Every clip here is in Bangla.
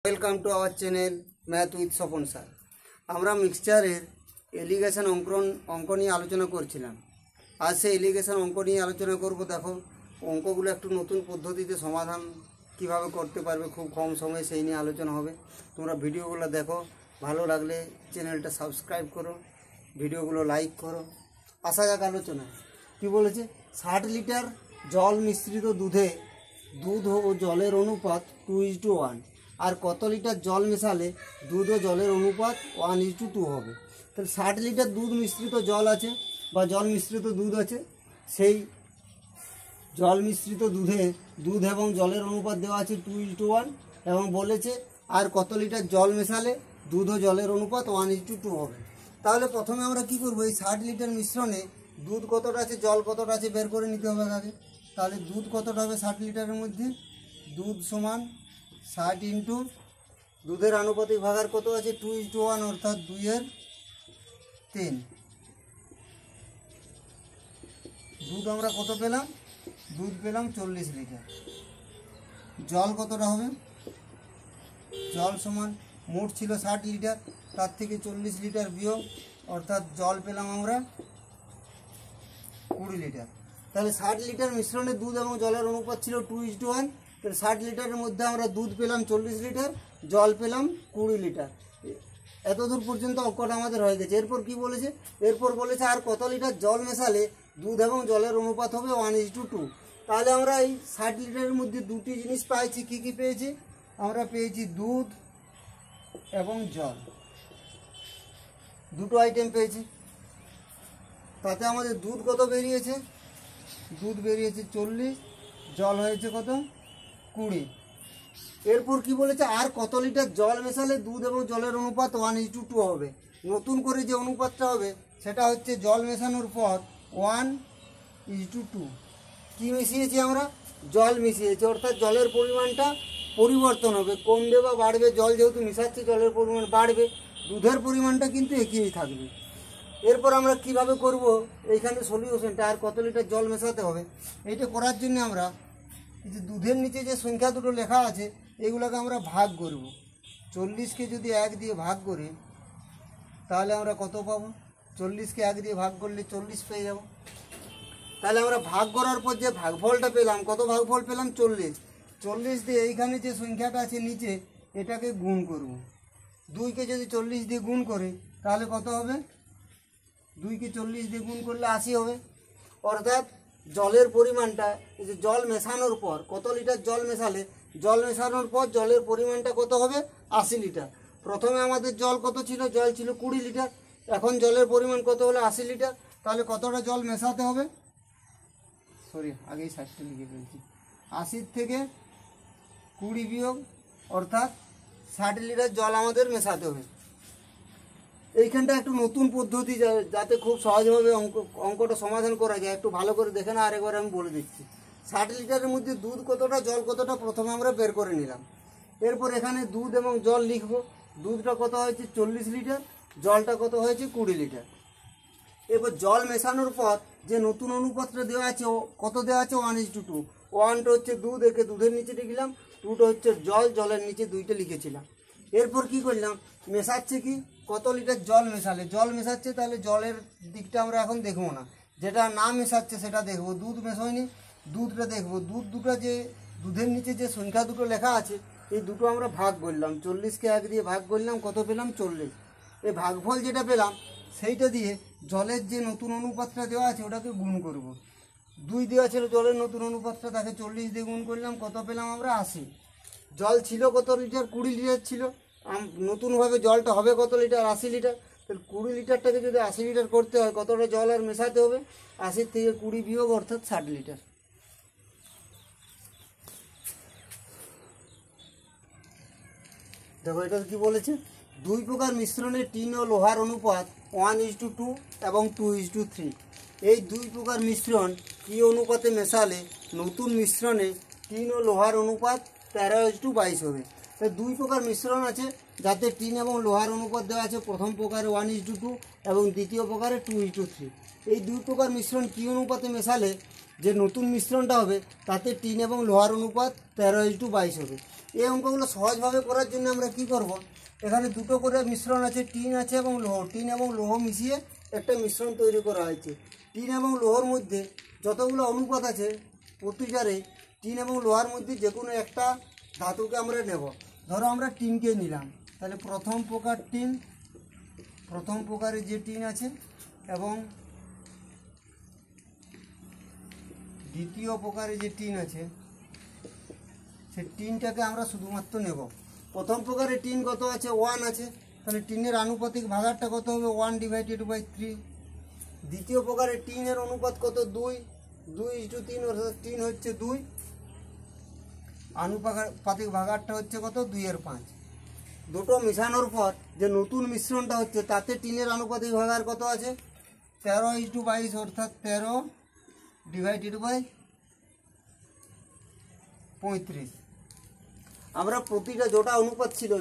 Welcome to our channel math with Swapan sir. আমরা মিক্সচারের এলিগেশন অঙ্ক নিয়ে আলোচনা করছিলাম। আজ সেই এলিগেশন অঙ্ক নিয়ে আলোচনা করব। দেখো, অঙ্কগুলো একটু নতুন পদ্ধতিতে সমাধান কিভাবে করতে পারবে খুব কম সময়ে, সেই নিয়ে আলোচনা হবে। তোমরা ভিডিওগুলো দেখো, ভালো লাগলে চ্যানেলটা সাবস্ক্রাইব করো, ভিডিওগুলো লাইক করো। আসা যাক আলোচনায়। কী বলেছে? 60 লিটার জল মিশ্রিত দুধে দুধ ও জলের অনুপাত 2:1। আর কত লিটার জল মেশালে দুধ ও জলের অনুপাত 1:2 হবে। তাহলে 60 লিটার দুধ মিশ্রিত জল আছে বা জল মিশ্রিত দুধ আছে। সেই জল মিশ্রিত দুধে দুধ এবং জলের অনুপাত দেওয়া আছে 2:1 এবং বলেছে আর কত লিটার জল মেশালে দুধ ও জলের অনুপাত 1:2 হবে। তাহলে প্রথমে আমরা কি করব? এই 60 লিটার মিশ্রণে দুধ কতটা আছে, জল কতটা আছে বের করে নিতে হবে আগে। তাহলে দুধ কতটা হবে 60 লিটারের মধ্যে? দুধ সমান 60 ইন্টু দুধের আনুপাতিক ভাগার কত আছে 2:1, অর্থাৎ 2/3। দুধ আমরা কত পেলাম? দুধ পেলাম 40 লিটার। জল কতটা হবে? জল সমান মোট ছিল 60 লিটার, তার থেকে 40 লিটার বিয়োগ, অর্থাৎ জল পেলাম আমরা 20 লিটার। তাহলে 60 লিটার মিশ্রণে দুধ এবং জলের অনুপাত ছিল 2:1। তাহলে 60 লিটারের মধ্যে আমরা দুধ পেলাম 40 লিটার, জল পেলাম 20 লিটার। এতদূর পর্যন্ত অঙ্কটা আমাদের হয়ে গেছে। এরপর কি বলেছে? এরপর বলেছে আর কত লিটার জল মেশালে দুধ এবং জলের অনুপাত হবে 1:2। তাহলে আমরা এই 60 লিটারের মধ্যে দুটি জিনিস পেয়েছি। কি কি পেয়েছি? আমরা পেয়েছি দুধ এবং জল, দুটো আইটেম পেয়েছি। তাতে আমাদের দুধ কত বেরিয়েছে? দুধ বেরিয়েছে 40, জল হয়েছে কত? 20। এরপর কি বলেছে? আর কত লিটার জল মেশালে দুধ এবং জলের অনুপাত 1:2 হবে। নতুন করে যে অনুপাতটা হবে সেটা হচ্ছে জল মেশানোর পর 1:2। কি মিশিয়েছি আমরা? জল মিশিয়েছি, অর্থাৎ জলের পরিমাণটা পরিবর্তন হবে, কমবে বা বাড়বে। জল যেহেতু মিশাচ্ছি জলের পরিমাণ বাড়বে, দুধের পরিমাণটা কিন্তু একই থাকবে। এরপর আমরা কিভাবে করব এইখানে সলিউশনটা? আর কত লিটার জল মেশাতে হবে এইটা করার জন্য আমরা এই যে দুধের নিচে যে সংখ্যা দুটো লেখা আছে এইগুলোকে আমরা ভাগ করব। 40কে যদি 1 দিয়ে ভাগ করি তাহলে আমরা কত পাবো? 40কে 1 দিয়ে ভাগ করলে 40 পেয়ে যাব। তাহলে আমরা ভাগ করার পর যে ভাগফলটা পেলাম, কত ভাগফল পেলাম? 40। 40 দিয়ে এইখানে যে সংখ্যাটা আছে নিচে এটাকে গুণ করব। 2কে যদি 40 দিয়ে গুণ করি তাহলে কত হবে? 2কে 40 দিয়ে গুণ করলে 80 হবে। অর্থাৎ জলের পরিমাণটা, এই যে জল মেশানোর পর কত লিটার জল মেশালে, জল মেশানোর পর জলের পরিমাণটা কত হবে? 80 লিটার। প্রথমে আমাদের জল কত ছিল? জল ছিল 20 লিটার। এখন জলের পরিমাণ কত হলো? 80 লিটার। তাহলে কতটা জল মেশাতে হবে? আগেই 60টা লিখে ফেলছি। 80 থেকে 20 বিয়োগ, অর্থাৎ 60 লিটার জল আমাদের মেশাতে হবে। এইখানটা একটু নতুন পদ্ধতি, যাতে খুব সহজভাবে অঙ্কটা সমাধান করা যায়। একটু ভালো করে দেখে না, আরেকবার আমি বলে দিচ্ছি। 60 লিটারের মধ্যে দুধ কতটা, জল কতটা প্রথমে আমরা বের করে নিলাম। এরপর এখানে দুধ এবং জল লিখব। দুধটা কত হয়েছে? 40 লিটার, জলটা কত হয়েছে? 20 লিটার। এরপর জল মেশানোর পর যে নতুন অনুপাতটা দেওয়া আছে, কত দেওয়া আছে? 1:2। 1টা হচ্ছে দুধ, একে দুধের নিচে লিখলাম, 2টা হচ্ছে জল, জলের নিচে 2টা লিখেছিলাম। এরপর কি করলাম? মেশাচ্ছে কি? কত লিটার জল মেশালে, জল মেশাচ্ছে, তাহলে জলের দিকটা আমরা এখন দেখবো না, যেটা না মেশাচ্ছে সেটা দেখবো। দুধ মেশায়নি, দুধটা দেখবো। দুধটা যে দুধের নিচে যে সংখ্যা দুটো লেখা আছে এই দুটো আমরা ভাগ করলাম। 40কে 1 দিয়ে ভাগ করলাম, কত পেলাম? 40। এই ভাগফল যেটা পেলাম সেইটা দিয়ে জলের যে নতুন অনুপাতটা দেওয়া আছে ওটাকে গুণ করব। 2 দেওয়া ছিল জলের নতুন অনুপাতটা, তাকে 40 দিয়ে গুণ করলাম, কত পেলাম আমরা? 80। জল ছিল কত লিটার? 20 লিটার ছিল। নতুনভাবে জলটা হবে কত লিটার? 80 লিটার। তাহলে 20 লিটারটাকে যদি 80 লিটার করতে হয় কতটা জল আর মেশাতে হবে? 80 থেকে 20 বিয়োগ, অর্থাৎ 60 লিটার। দেখো এটা কি বলেছে? 2 প্রকার মিশ্রণে টিন ও লোহার অনুপাত 1:2 এবং 2:3। এই 2 প্রকার মিশ্রণ কি অনুপাতে মেশালে নতুন মিশ্রণে টিন ও লোহার অনুপাত 13:22 হবে? 2 প্রকার মিশ্রণ আছে যাতে টিন এবং লোহার অনুপাত দেওয়া আছে। প্রথম প্রকারে 1:2 এবং দ্বিতীয় প্রকারে 2:3। এই 2 প্রকার মিশ্রণ কি অনুপাতে মেশালে যে নতুন মিশ্রণটা হবে তাতে টিন এবং লোহার অনুপাত 13:22 হবে? এই অঙ্কগুলো সহজভাবে করার জন্য আমরা কি করব, এখানে দুটো করে মিশ্রণ আছে, টিন আছে এবং লৌহ। টিন এবং লৌহ মিশিয়ে একটা মিশ্রণ তৈরি করা হয়েছে। টিন এবং লোহার মধ্যে যতগুলো অনুপাত আছে প্রতিটারে টিন এবং লোহার মধ্যে যে কোনো একটা ধাতুকে আমরা নেব। ধরো আমরা টিনকে নিলাম, তাহলে প্রথম প্রকার টিন, প্রথম প্রকারের যে টিন আছে এবং দ্বিতীয় প্রকারের যে টিন আছে সেই টিনটাকে আমরা শুধুমাত্র নেব। প্রথম প্রকারের টিন কত আছে, 1 আছে, তাহলে টিনের আনুপাতিক ভাগারটা কত হবে, 1/3। দ্বিতীয় প্রকারের টিনের অনুপাত কত, 2:3, অর্থাৎ টিন হচ্ছে 2, আনুপাতিক ভাগারটা হচ্ছে কত, 2/5। দুটো মিশানোর পর যে নতুন মিশ্রণটা হচ্ছে তাতে টিনের আনুপাতিক ভাগার কত আছে, 13:22, অর্থাৎ 13/35। আমরা প্রতিটা যেটা অনুপাত ছিল,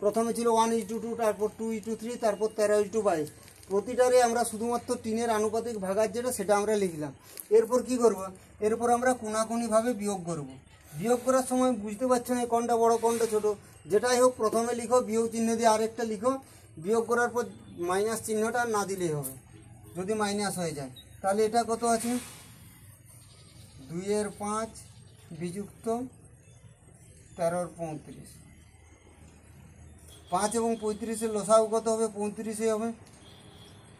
প্রথমে ছিল 1:2, তারপর 2:3, তারপর 13:22, প্রতিটারে আমরা শুধুমাত্র টিনের আনুপাতিক ভাগার যেটা সেটা আমরা লিখলাম। এরপর কি করব, এরপর আমরা কোনাকুনিভাবে বিয়োগ করব। বিয়োগ করার সময় বুঝতে পারছো না কোনটা বড় কোনটা ছোট, যেটাই হোক প্রথমে লিখো, বিয়োগ চিহ্ন দিয়ে আরেকটা লিখো, বিয়োগ করার পর মাইনাস চিহ্নটা না দিলেই হবে। যদি মাইনাস হয়ে যায় তাহলে এটা কত আছে, 2/5 বিযুক্ত 13/35। 5 এবং 35-এর লসাগু কত হবে, 35 হবে।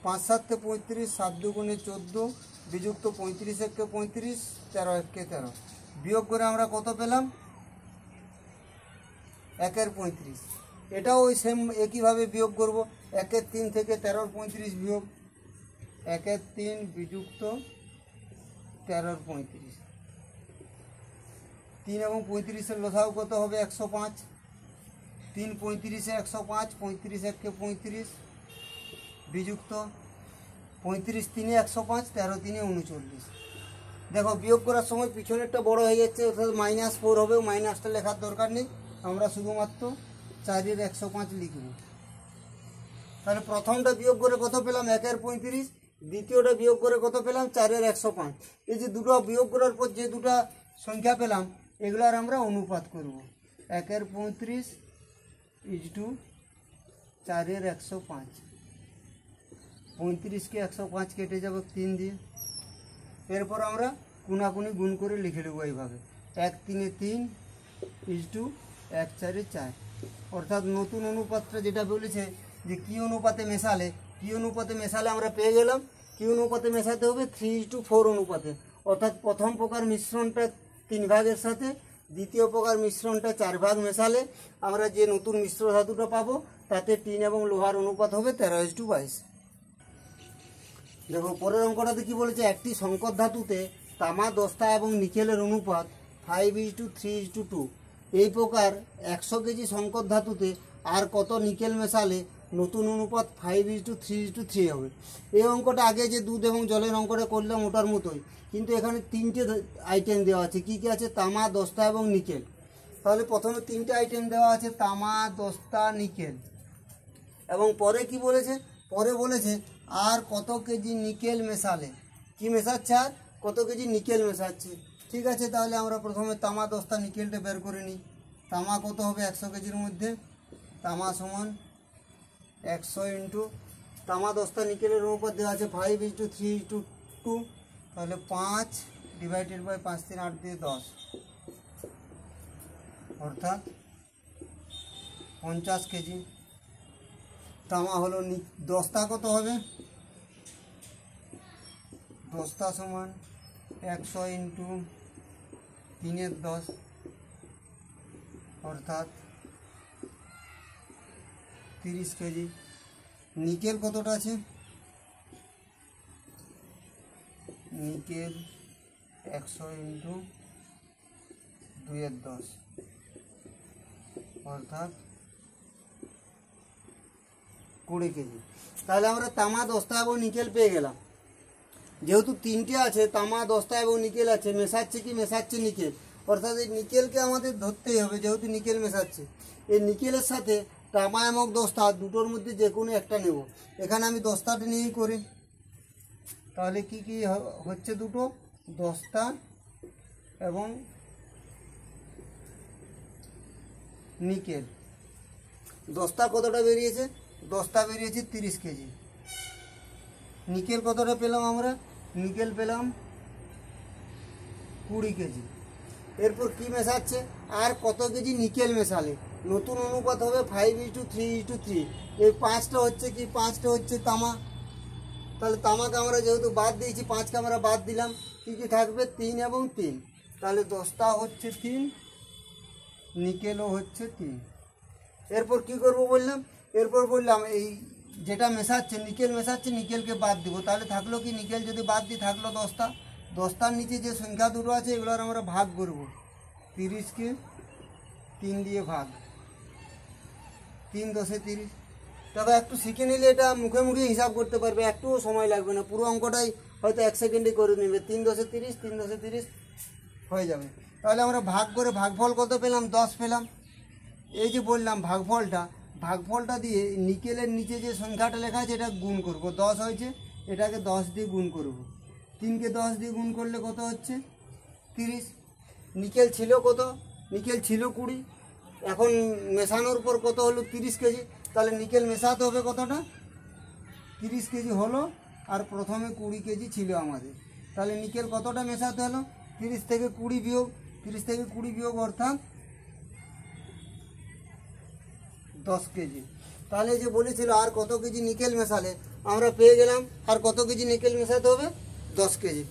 5 7 35, 7 2 14 বিযুক্ত 35 1 35, 13 1 13। বিয়োগ করে আমরা কত পেলাম, 1/35। এটাও ওই সেম একইভাবে বিয়োগ করব। 1/3 থেকে 13/35 বিয়োগ 1/3 বিযুক্ত 13/35। 3 এবং 35-এর লসাগু কত হবে, 105। 3 35-এ 105, 35 1 35 বিযুক্ত 35 3 105, 13 3 39। দেখো বিয়োগ করার সময় পিছনেরটা বড় হয়ে যাচ্ছে, অর্থাৎ -4 হবে, মাইনাসটা লেখার দরকার নেই, আমরা শুধুমাত্র 4/105 লিখব। তাহলে প্রথমটা বিয়োগ করে কত পেলাম, 1/35, দ্বিতীয়টা বিয়োগ করে কত পেলাম, 4/105। এই যে দুটো বিয়োগ করার পর যে দুটো সংখ্যা পেলাম এগুলার আমরা অনুপাত করব। 1/35 = 4/105। 35-কে 105 কেটে যাবে 3 দিয়ে। এরপর আমরা কোনাকুনি গুণ করে লিখে নেব এইভাবে, 1 3 3 = 1 4 4। অর্থাৎ নতুন অনুপাতটা যেটা বলেছে যে কি অনুপাতে মেশালে, কি অনুপাতে মেশালে আমরা পেয়ে গেলাম, কি অনুপাতে মেশাতে হবে, 3:4 অনুপাতে। অর্থাৎ প্রথম প্রকার মিশ্রণটা 3 ভাগের সাথে দ্বিতীয় প্রকার মিশ্রণটা 4 ভাগ মেশালে আমরা যে নতুন মিশ্র ধাতুটা পাবো তাতে টিন এবং লোহার অনুপাত হবে 13:22। দেখো পরের অঙ্কটাতে কি বলেছে, একটি সংকর ধাতুতে তামা, দস্তা এবং নিকেলের অনুপাত 5:3:2। এই প্রকার 100 কেজি সংকর ধাতুতে আর কত নিকেল মেশালে নতুন অনুপাত 5:3:3 হবে। এই অঙ্কটা আগে যে দুধ এবং জলের অঙ্কটা করলাম ওটার মতোই, কিন্তু এখানে 3টে আইটেম দেওয়া আছে। কি কি আছে, তামা, দস্তা এবং নিকেল। তাহলে প্রথমে 3টে আইটেম দেওয়া আছে, তামা, দস্তা, নিকেল। এবং পরে কি বলেছে, পরে বলেছে আর কত কেজি নিকেল মেশালে, কি মেশাচ্ছে, আর কত কেজি নিকেল মেশাচ্ছে। ঠিক আছে, তাহলে আমরা প্রথমে তামা, দস্তা, নিকেলটা বের করে নিই। তামা কত হবে 100 কেজির মধ্যে, তামা সমান 100 ইন্টু তামা, দস্তা, নিকেলের অনুপাত দেওয়া আছে 5:3:2। তাহলে 5/5 3 8 দিয়ে 10, অর্থাৎ 50 কেজি তামা হলো। দস্তা কত হবে, দস্তা সমান 100 ইন্টু 3/10, অর্থাৎ 30 কেজি। নিকেল কতটা আছে, নিকেল 100 ইন্টু 2/10, অর্থাৎ 20 কেজি। তাহলে আমরা তামা, দস্তা এবং নিকেল পেয়ে গেলাম। যেহেতু 3টে আছে, তামা, দস্তা এবং নিকেল আছে, মেশাচ্ছে কি, মেশাচ্ছে নিকেল, অর্থাৎ এই নিকেলকে আমাদের ধরতেই হবে, যেহেতু নিকেল মেশাচ্ছে। এই নিকেলের সাথে তামা এবং দস্তা দুটোর মধ্যে যে কোনো একটা নেব। এখানে আমি দস্তাটা নিয়েই করি। তাহলে কি কি হচ্ছে, দুটো দস্তা এবং নিকেল। দস্তা কতটা বেরিয়েছে? দস্তা বেরিয়েছে 30 কেজি। নিকেল কতটা পেলাম আমরা? নিকেল পেলাম 20 কেজি। এরপর কি মেশাচ্ছে? আর কত কেজি নিকেল মেশালে নতুন অনুপাত হবে 5:3:3। এই 5টা হচ্ছে কি? 5টা হচ্ছে তামা। তাহলে তামাকে আমরা যেহেতু বাদ দিয়েছি, 5কে আমরা বাদ দিলাম, কী কী থাকবে? 3 এবং 3। তাহলে দস্তা হচ্ছে 3, নিকেলও হচ্ছে 3। এরপর কি করব বললাম? এরপর বললাম এই যেটা মেশাচ্ছে, নিকেল মেশাচ্ছে, নিকেলকে বাদ দিব। তাহলে থাকলো কি? নিকেল যদি বাদ দিই থাকলো দস্তা। দস্তার নিচে যে সংখ্যা দুটো আছে এগুলোর আমরা ভাগ করব। 30কে 3 দিয়ে ভাগ, 3 × 30। তবে একটু শিখে নিলে এটা মুখে মুখে হিসাব করতে পারবে, একটুও সময় লাগবে না। পুরো অঙ্কটাই হয়তো 1 সেকেন্ডে করে নেবে। 3 × 30, 3 × 30 হয়ে যাবে। তাহলে আমরা ভাগ করে ভাগফল কত পেলাম? 10 পেলাম। এই যে বললাম ভাগফলটা দিয়ে নিকেলের নিচে যে সংখ্যাটা লেখা আছে এটা গুণ করব। 10 হয়েছে, এটাকে 10 দিয়ে গুণ করব। 3কে 10 দিয়ে গুণ করলে কত হচ্ছে? 30। নিকেল ছিল কত? নিকেল ছিল 20। এখন মেশানোর পর কত হলো? 30 কেজি। তাহলে নিকেল মেশাতে হবে কতটা? 30 কেজি হলো, আর প্রথমে 20 কেজি ছিল আমাদের। তাহলে নিকেল কতটা মেশাতে হলো? 30 থেকে 20 বিয়োগ, 30 থেকে 20 বিয়োগ অর্থাৎ 10 কেজি। তাহলে যে বলেছিল আর কত কেজি নিকেল মেশালে, আমরা পেয়ে গেলাম আর কত কেজি নিকেল মেশাতে হবে? 10 কেজি।